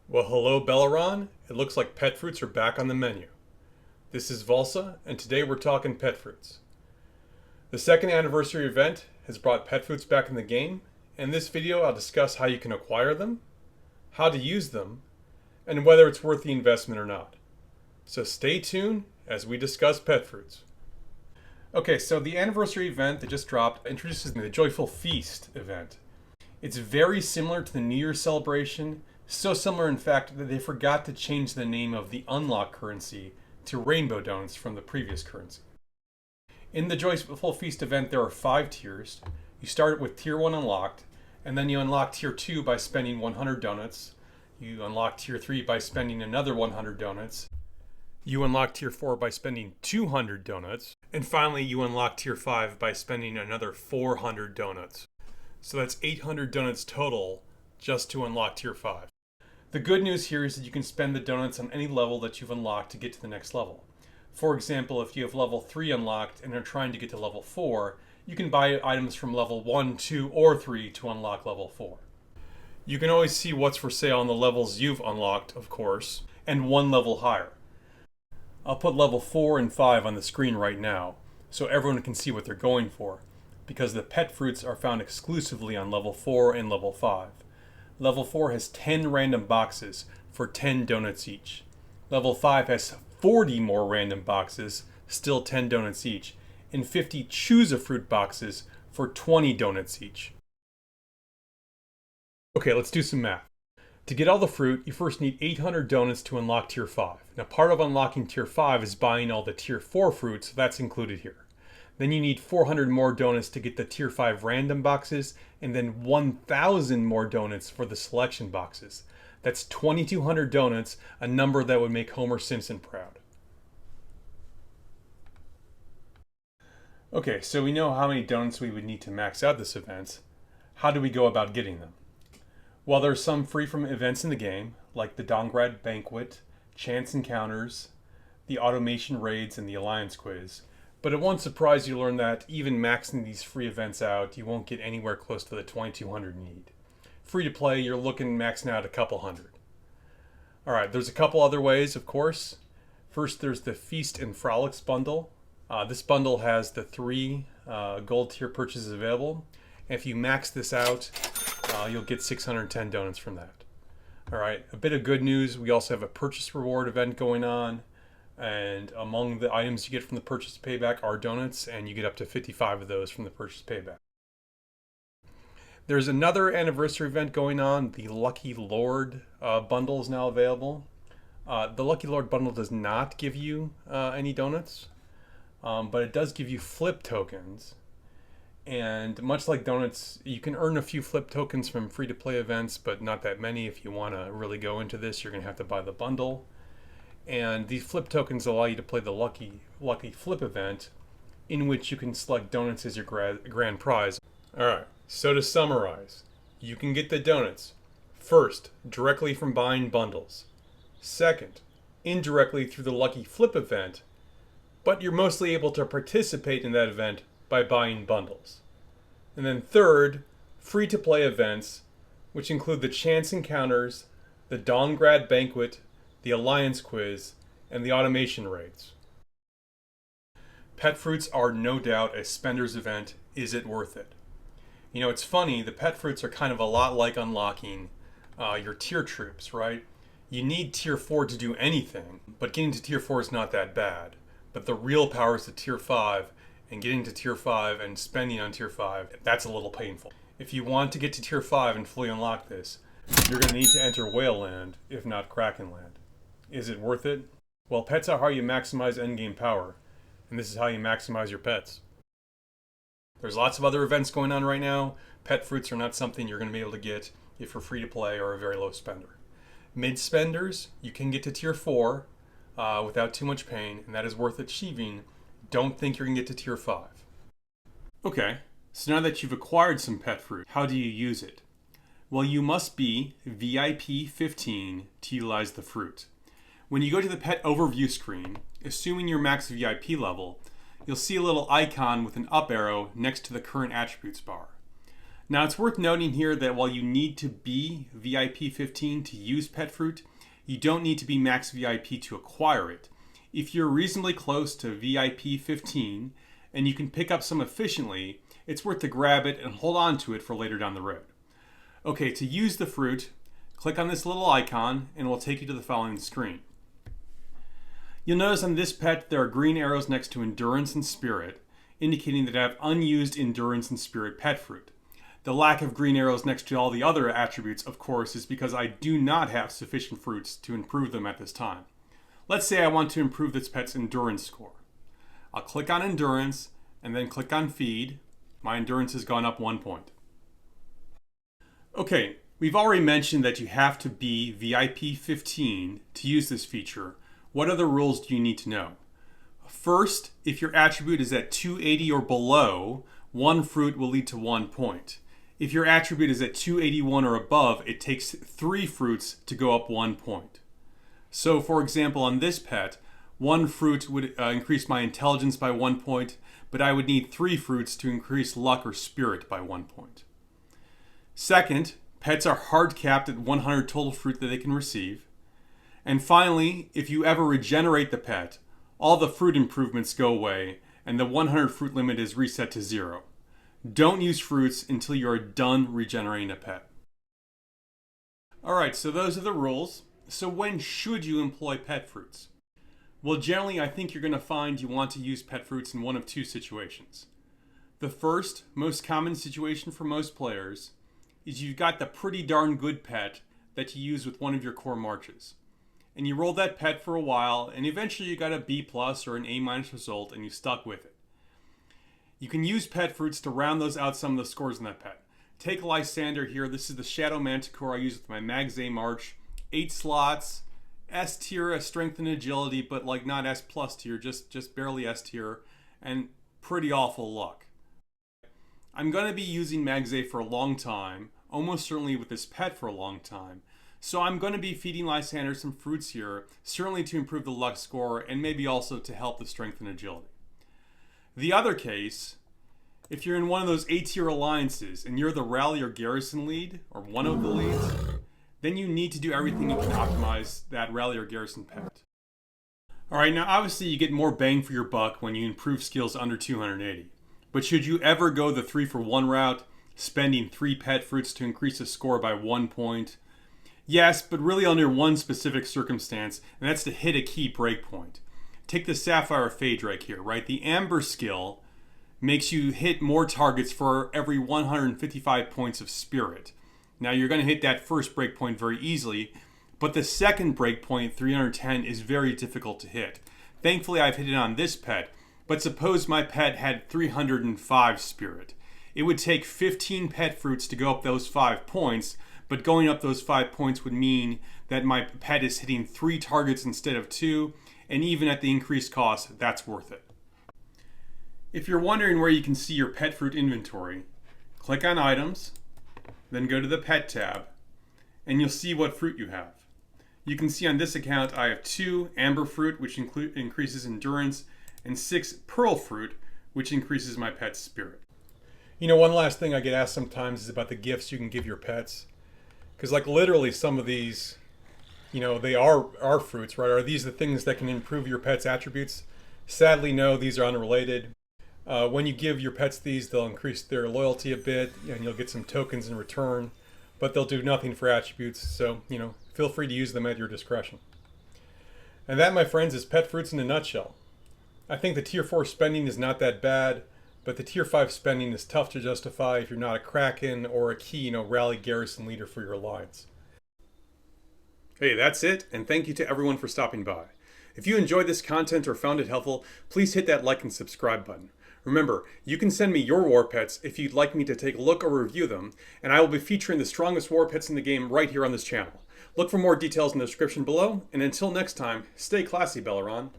Well, hello, Belleron. It looks like pet fruits are back on the menu. This is Valsa, and today we're talking pet fruits. The second anniversary event has brought pet fruits back in the game. In this video, I'll discuss how you can acquire them, how to use them, and whether it's worth the investment or not. So stay tuned as we discuss pet fruits. Okay, so the anniversary event that just dropped introduces the Joyful Feast event. It's very similar to the New Year's celebration, so similar in fact that they forgot to change the name of the unlock currency to Rainbow Donuts from the previous currency. In the Joyful Feast event, there are 5 tiers. You start with Tier 1 unlocked, and then you unlock Tier 2 by spending 100 donuts. You unlock Tier 3 by spending another 100 donuts. You unlock Tier 4 by spending 200 donuts. And finally, you unlock Tier 5 by spending another 400 donuts. So that's 800 donuts total just to unlock Tier 5. The good news here is that you can spend the donuts on any level that you've unlocked to get to the next level. For example, if you have level 3 unlocked and are trying to get to level 4, you can buy items from level 1, 2, or 3 to unlock level 4. You can always see what's for sale on the levels you've unlocked, of course, and one level higher. I'll put level 4 and 5 on the screen right now, so everyone can see what they're going for, because the pet fruits are found exclusively on level 4 and level 5. Level 4 has 10 random boxes for 10 donuts each. Level 5 has 40 more random boxes, still 10 donuts each, and 50 choose a fruit boxes for 20 donuts each. Okay, let's do some math. To get all the fruit, you first need 800 donuts to unlock Tier 5. Now, part of unlocking Tier 5 is buying all the Tier 4 fruits, so that's included here. Then you need 400 more donuts to get the Tier 5 random boxes, and then 1,000 more donuts for the selection boxes. That's 2,200 donuts, a number that would make Homer Simpson proud. Okay, so we know how many donuts we would need to max out this event. How do we go about getting them? Well, there are some free from events in the game, like the Dongrad Banquet, Chance Encounters, the Automation Raids, and the Alliance Quiz. But it won't surprise you to learn that even maxing these free events out, you won't get anywhere close to the 2,200 you need. Free to play, you're looking maxing out a couple hundred. Alright, there's a couple other ways, of course. First, there's the Feast and Frolics bundle. This bundle has the 3 gold tier purchases available. And if you max this out, you'll get 610 donuts from that. Alright, a bit of good news, we also have a purchase reward event going on. And among the items you get from the purchase payback are donuts, and you get up to 55 of those from the purchase payback. There's another anniversary event going on. The Lucky Lord bundle is now available. The Lucky Lord bundle does not give you any donuts, but it does give you flip tokens. And much like donuts, you can earn a few flip tokens from free-to-play events, but not that many. If you want to really go into this, you're going to have to buy the bundle. And these flip tokens allow you to play the Lucky Flip event, in which you can select donuts as your grand prize. Alright, so to summarize, you can get the donuts, first, directly from buying bundles. Second, indirectly through the Lucky Flip event, but you're mostly able to participate in that event by buying bundles. And then third, free-to-play events, which include the Chance Encounters, the Dongrad Banquet, the Alliance Quiz, and the Automation Raids. Pet fruits are no doubt a spender's event. Is it worth it? You know, it's funny, the pet fruits are kind of a lot like unlocking your tier troops, right? You need Tier 4 to do anything, but getting to Tier 4 is not that bad. But the real power is to Tier 5, and getting to Tier 5 and spending on Tier 5, that's a little painful. If you want to get to Tier 5 and fully unlock this, you're going to need to enter Whale Land, if not Kraken Land. Is it worth it? Well, pets are how you maximize endgame power, and this is how you maximize your pets. There's lots of other events going on right now. Pet fruits are not something you're going to be able to get if you're free to play or a very low spender. Mid spenders, you can get to Tier 4 without too much pain, and that is worth achieving. Don't think you're going to get to Tier 5. Okay, so now that you've acquired some pet fruit, how do you use it? Well, you must be VIP 15 to utilize the fruit. When you go to the pet overview screen, assuming your max VIP level, you'll see a little icon with an up arrow next to the current attributes bar. Now it's worth noting here that while you need to be VIP 15 to use pet fruit, you don't need to be max VIP to acquire it. If you're reasonably close to VIP 15 and you can pick up some efficiently, it's worth to grab it and hold on to it for later down the road. Okay, to use the fruit, click on this little icon and it will take you to the following screen. You'll notice on this pet there are green arrows next to Endurance and Spirit, indicating that I have unused Endurance and Spirit pet fruit. The lack of green arrows next to all the other attributes, of course, is because I do not have sufficient fruits to improve them at this time. Let's say I want to improve this pet's endurance score. I'll click on Endurance and then click on Feed. My endurance has gone up 1 point. Okay, we've already mentioned that you have to be VIP 15 to use this feature. What other rules do you need to know? First, if your attribute is at 280 or below, 1 fruit will lead to 1 point. If your attribute is at 281 or above, it takes 3 fruits to go up 1 point. So for example, on this pet, 1 fruit would increase my intelligence by 1 point, but I would need 3 fruits to increase luck or spirit by 1 point. Second, pets are hard capped at 100 total fruit that they can receive. And finally, if you ever regenerate the pet, all the fruit improvements go away and the 100 fruit limit is reset to 0. Don't use fruits until you are done regenerating a pet. Alright, so those are the rules. So when should you employ pet fruits? Well, generally I think you're going to find you want to use pet fruits in one of 2 situations. The first, most common situation for most players, is you've got the pretty darn good pet that you use with one of your core marches. And you roll that pet for a while, and eventually you got a B+ or an A- result, and you stuck with it. You can use pet fruits to round those out some of the scores in that pet. Take Lysander here. This is the Shadow Manticore I use with my Mags A March. 8 slots, S tier, strength and agility, but like not S+ tier, just barely S tier, and pretty awful luck. I'm going to be using Mags A for a long time, almost certainly with this pet for a long time. So I'm going to be feeding Lysander some fruits here, certainly to improve the luck score and maybe also to help the strength and agility. The other case, if you're in one of those A-tier alliances and you're the rally or garrison lead, or one of the leads, then you need to do everything you can optimize that rally or garrison pet. Alright, now obviously you get more bang for your buck when you improve skills under 280. But should you ever go the 3-for-1 route, spending 3 pet fruits to increase a score by 1 point? Yes, but really under one specific circumstance, and that's to hit a key breakpoint. Take the Sapphire Phaedrake here, right? The Amber skill makes you hit more targets for every 155 points of spirit. Now you're going to hit that first breakpoint very easily, but the second breakpoint, 310, is very difficult to hit. Thankfully I've hit it on this pet, but suppose my pet had 305 spirit. It would take 15 pet fruits to go up those 5 points, but going up those 5 points would mean that my pet is hitting 3 targets instead of 2, and even at the increased cost, that's worth it. If you're wondering where you can see your pet fruit inventory, click on Items, then go to the Pet tab, and you'll see what fruit you have. You can see on this account I have 2 Amber fruit, which increases endurance, and 6 Pearl fruit, which increases my pet's spirit. You know, one last thing I get asked sometimes is about the gifts you can give your pets. Because like literally some of these, you know, they are fruits, right? Are these the things that can improve your pet's attributes? Sadly, no, these are unrelated. When you give your pets these, they'll increase their loyalty a bit, and you'll get some tokens in return, but they'll do nothing for attributes, so, you know, feel free to use them at your discretion. And that, my friends, is pet fruits in a nutshell. I think the tier 4 spending is not that bad, but the tier 5 spending is tough to justify if you're not a Kraken or a key, rally garrison leader for your alliance. Hey, that's it, and thank you to everyone for stopping by. If you enjoyed this content or found it helpful, please hit that like and subscribe button. Remember, you can send me your Warpets if you'd like me to take a look or review them, and I will be featuring the strongest Warpets in the game right here on this channel. Look for more details in the description below, and until next time, stay classy, Belleron.